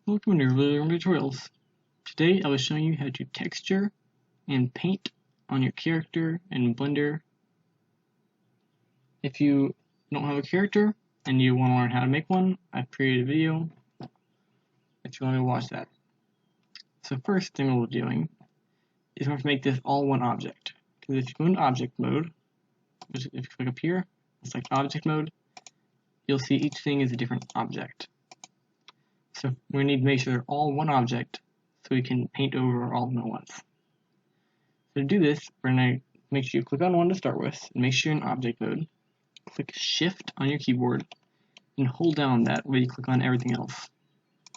Welcome to Rhythm Tutorials. Today I will show you how to texture and paint on your character in Blender. If you don't have a character and you want to learn how to make one, I've created a video if you want to watch that. So first thing we'll be doing is we have to make this all one object. Because if you go into object mode, which if you click up here, select object mode, you'll see each thing is a different object. So we need to make sure they're all one object so we can paint over all of them at once. So to do this, we're going to make sure you click on one to start with, and make sure you're in object mode. Click Shift on your keyboard and hold down that where you click on everything else.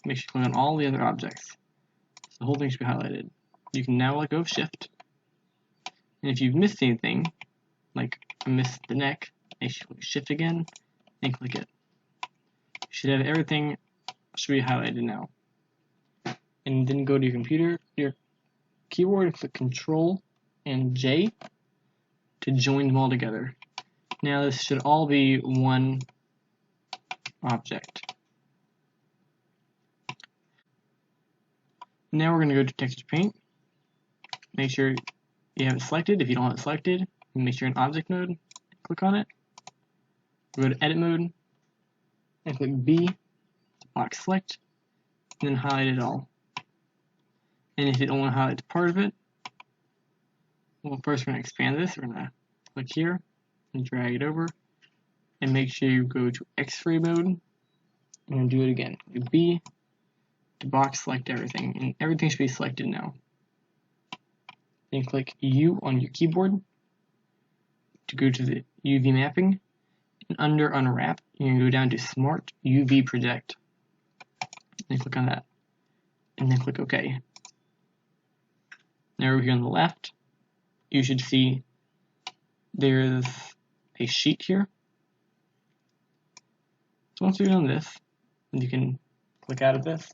Make sure you click on all the other objects. So the whole thing should be highlighted. You can now let go of Shift. And if you've missed anything, like I missed the neck, make sure you click Shift again and click it. You should have everything should be highlighted now. And then go to your computer, your keyboard, and click Control and J to join them all together. Now this should all be one object. Now we're going to go to Texture Paint. Make sure you have it selected. If you don't have it selected, make sure you're in Object mode. Click on it. Go to Edit mode and click B, Lock Select, and then highlight it all. And if you don't want to highlight part of it, well, first we're going to expand this. We're going to click here and drag it over, and make sure you go to X-ray mode and do it again. Click B to box select everything, and everything should be selected now. Then click U on your keyboard to go to the UV mapping, and under Unwrap, you're going to go down to Smart UV Project. And click on that, and then click OK. Now over here on the left, you should see there's a sheet here. So once you've done this, you can click out of this.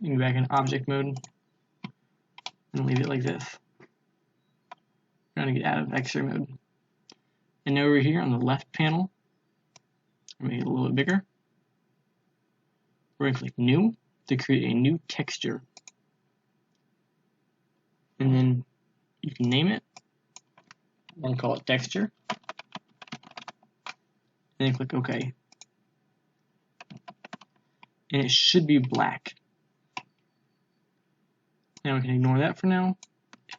You can go back in object mode and leave it like this. We're going to get out of X-ray mode. And now over here on the left panel, I'll make it a little bit bigger. We're going to click New to create a new texture. And then you can name it. I'll call it Texture. And then click OK. And it should be black. Now we can ignore that for now.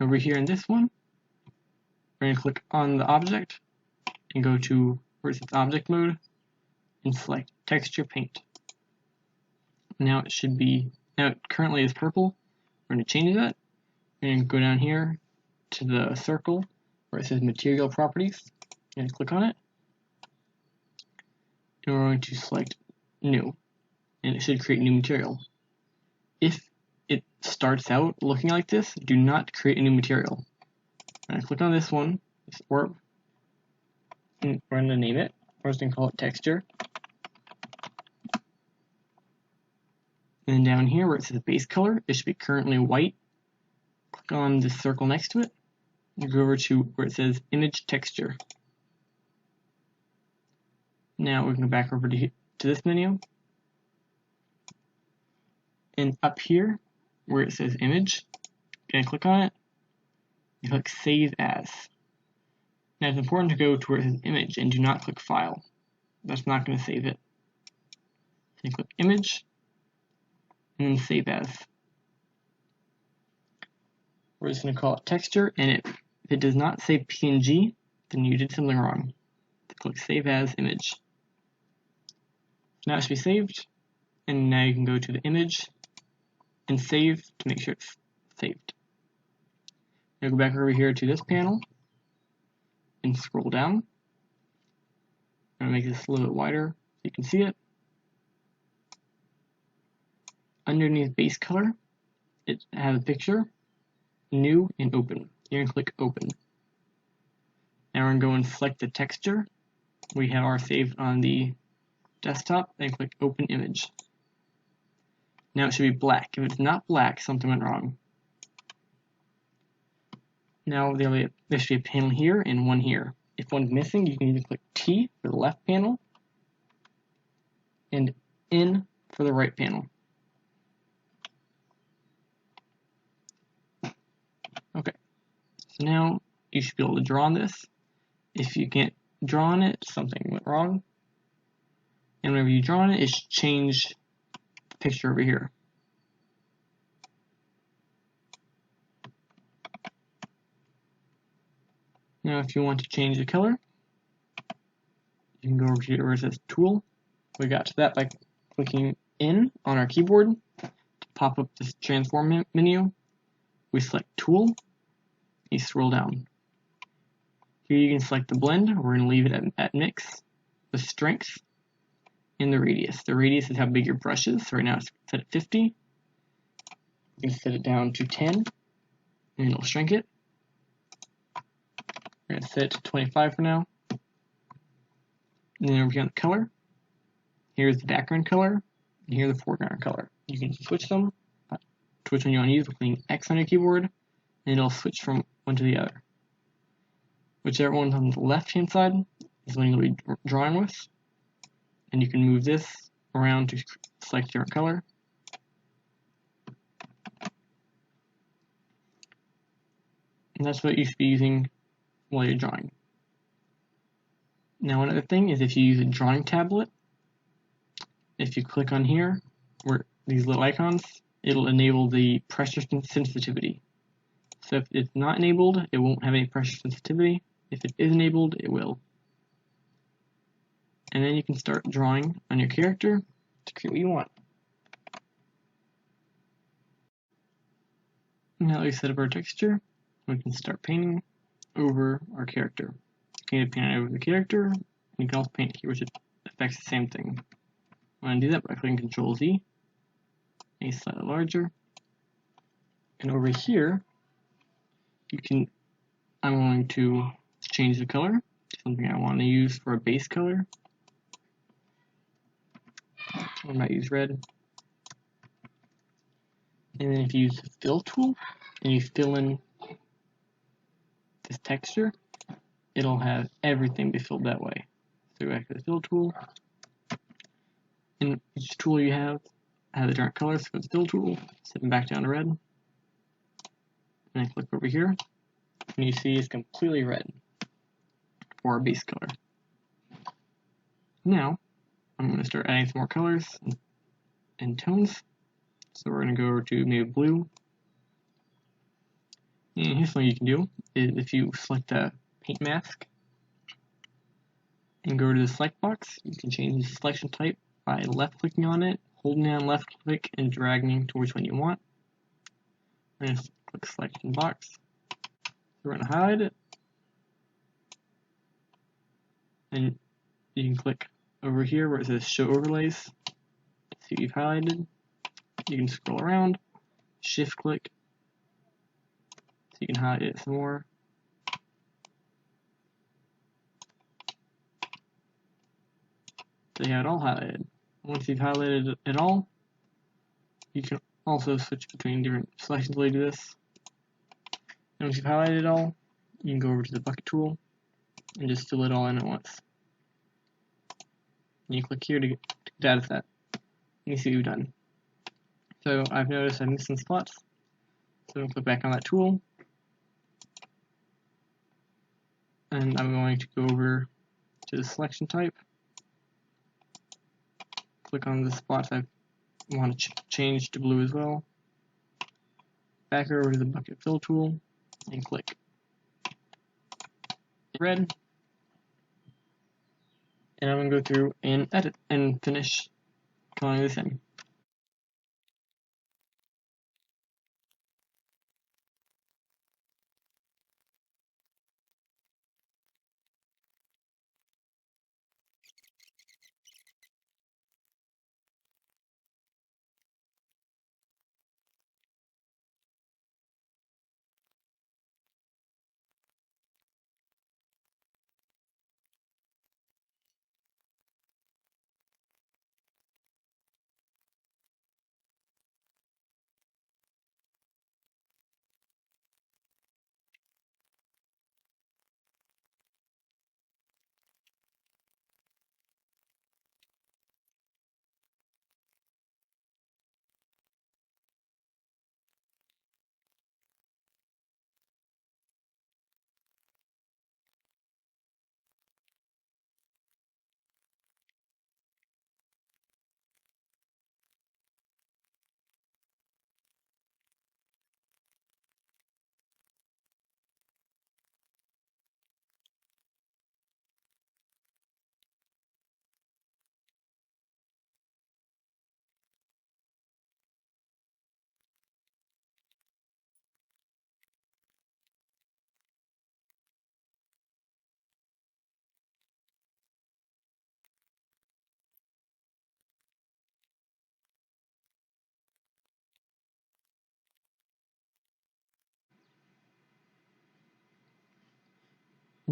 Over here in this one, we're going to click on the object and go to where it says Object Mode and select Texture Paint. Now it should be, now it currently is purple. We're going to change that and go down here to the circle where it says Material Properties and click on it. And we're going to select New, and it should create new material. If it starts out looking like this, do not create a new material. I'm going to click on this one, this orb, and we're going to name it. We're just going to call it Texture. And then down here where it says base color, it should be currently white. Click on the circle next to it and go over to where it says Image Texture. Now we can go back over to this menu. And up here where it says Image, you're going to click on it and click Save As. Now it's important to go to where it says Image and do not click File. That's not going to save it. So you click Image and then Save As. We're just going to call it Texture, and if it does not say PNG, then you did something wrong. So click Save As Image. Now it should be saved, and now you can go to the image and save to make sure it's saved. Now go back over here to this panel and scroll down. I'm going to make this a little bit wider so you can see it. Underneath base color, it has a picture, New, and Open. You're going to click Open. Now we're going to go and select the texture. We have our saved on the desktop, and click Open Image. Now it should be black. If it's not black, something went wrong. Now there should be a panel here and one here. If one's missing, you can either click T for the left panel and N for the right panel. So now you should be able to draw on this. If you can't draw on it, something went wrong. And whenever you draw on it, it should change the picture over here. Now if you want to change the color, you can go over here where it says Tool. We got to that by clicking in on our keyboard to pop up this transform menu. We select Tool, you scroll down. Here you can select the blend. We're going to leave it at mix, the strength, and the radius. The radius is how big your brush is. So right now it's set at 50. You can set it down to 10, and it'll shrink it. We're going to set it to 25 for now. And then over here on the color, here's the background color, and here's the foreground color. You can switch them to which one you want to use by clicking X on your keyboard, and it'll switch from one to the other. Whichever one's on the left-hand side is the one you'll be drawing with, and you can move this around to select your color. And that's what you should be using while you're drawing. Now another thing is if you use a drawing tablet, if you click on here, where these little icons, it'll enable the pressure sensitivity. So if it's not enabled, it won't have any pressure sensitivity. If it is enabled, it will. And then you can start drawing on your character to create what you want. Now that we set up our texture, we can start painting over our character. You can paint it over the character, and you can also paint it here, which affects the same thing. I'm going to do that by clicking Control Z, make it slightly larger. And over here, I'm going to change the color to something I want to use for a base color. I might use red. And then if you use the fill tool and you fill in this texture, it'll have everything be filled that way. So go back to the fill tool. And each tool you have a different color, so go to the fill tool, set them back down to red. And then click over here, and you see it's completely red for our base color. Now, I'm going to start adding some more colors and tones. So we're going to go over to maybe blue. And here's something you can do, is if you select a paint mask and go to the select box, you can change the selection type by left clicking on it, holding down left click, and dragging to which one you want. We're going to click selection box. So we're going to highlight it. And you can click over here where it says show overlays. See what you've highlighted. You can scroll around, shift click, so you can highlight it some more. So you have it all highlighted. Once you've highlighted it all, you can also switch between different selections while you do this. And once you've highlighted it all, you can go over to the bucket tool and just fill it all in at once. And you click here to get data set. And you see what you've done. So I've noticed I missed some spots. So I'm going to click back on that tool. And I'm going to go over to the selection type. Click on the spots I want to change to blue as well. Back over to the bucket fill tool and click red. And I'm going to go through and edit and finish coloring this in.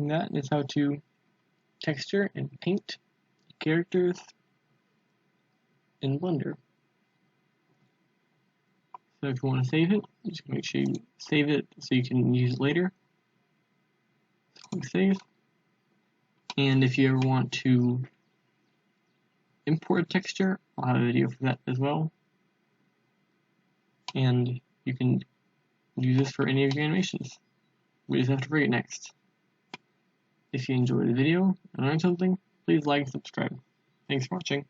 And that is how to texture and paint characters in Blender. So if you want to save it, just make sure you save it so you can use it later. Click save. And if you ever want to import a texture, I'll have a video for that as well. And you can use this for any of your animations. We just have to bring it next. If you enjoyed the video and learned something, please like and subscribe. Thanks for watching.